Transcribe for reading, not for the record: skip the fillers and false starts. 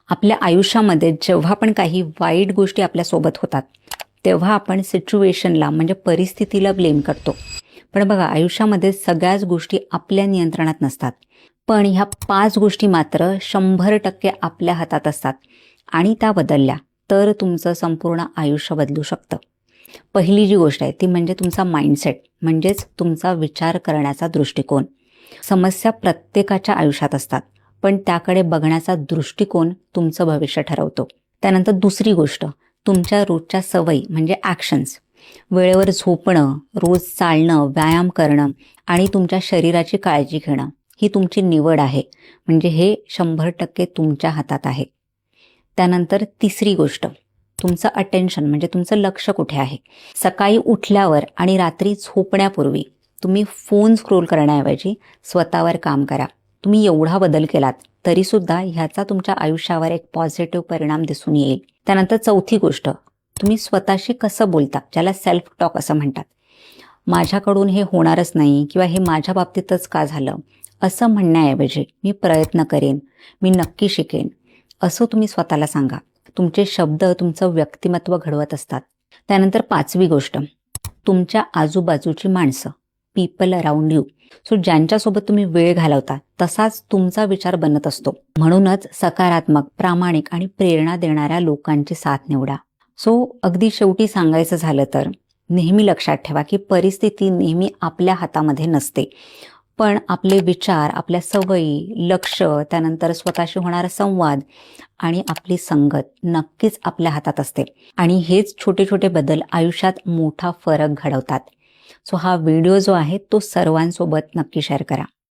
आपल्या आयुष्यामध्ये जेव्हा पण काही वाईट गोष्टी आपल्यासोबत होतात तेव्हा आपण सिच्युएशनला म्हणजे परिस्थितीला ब्लेम करतो. पण बघा, आयुष्यामध्ये सगळ्याच गोष्टी आपल्या नियंत्रणात नसतात. पण ह्या 5 गोष्टी मात्र 100% आपल्या हातात असतात आणि त्या बदलल्या तर तुमचं संपूर्ण आयुष्य बदलू शकतं. पहिली जी गोष्ट आहे ती म्हणजे तुमचा माइंडसेट, म्हणजेच तुमचा विचार करण्याचा दृष्टिकोन. समस्या प्रत्येकाच्या आयुष्यात असतात, पण त्याकडे बघण्याचा दृष्टिकोन तुमचं भविष्य ठरवतो. त्यानंतर दुसरी गोष्ट, तुमच्या रोजच्या सवयी म्हणजे ॲक्शन्स. वेळेवर झोपणं, रोज चालणं, व्यायाम करणं आणि तुमच्या शरीराची काळजी घेणं ही तुमची निवड आहे. म्हणजे हे 100% तुमच्या हातात आहे. त्यानंतर तिसरी गोष्ट, तुमचं अटेन्शन म्हणजे तुमचं लक्ष कुठे आहे. सकाळी उठल्यावर आणि रात्री झोपण्यापूर्वी तुम्ही फोन स्क्रोल करण्याऐवजी स्वतःवर काम करा. तुम्ही एवढा बदल केलात तरीसुद्धा ह्याचा तुमच्या आयुष्यावर एक पॉझिटिव्ह परिणाम दिसून येईल. त्यानंतर चौथी गोष्ट, तुम्ही स्वतःशी कसं बोलता, ज्याला सेल्फ टॉक असं म्हणतात. माझ्याकडून हे होणारच नाही किंवा हे माझ्या बाबतीतच का झालं असं म्हणण्याऐवजी मी प्रयत्न करेन, मी नक्की शिकेन, असं तुम्ही स्वतःला सांगा. तुमचे शब्द तुमचं व्यक्तिमत्व घडवत असतात. त्यानंतर पाचवी गोष्ट, तुमच्या आजूबाजूची माणसं, पीपल अराउंड यू. सो ज्यांच्यासोबत तुम्ही वेळ घालवता तसाच तुमचा विचार बनत असतो. म्हणूनच सकारात्मक, प्रामाणिक आणि प्रेरणा देणाऱ्या लोकांची साथ निवडा. सो अगदी शेवटी सांगायचं झालं तर नेहमी लक्षात ठेवा की परिस्थिती नेहमी आपल्या हातामध्ये नसते, पण आपले विचार, आपल्या सवयी, लक्ष, त्यानंतर स्वतःशी होणारा संवाद आणि आपली संगत नक्कीच आपल्या हातात असते. आणि हेच छोटे छोटे बदल आयुष्यात मोठा फरक घडवतात. सो हा व्हिडिओ जो आहे तो सर्वांसोबत नक्की शेअर करा.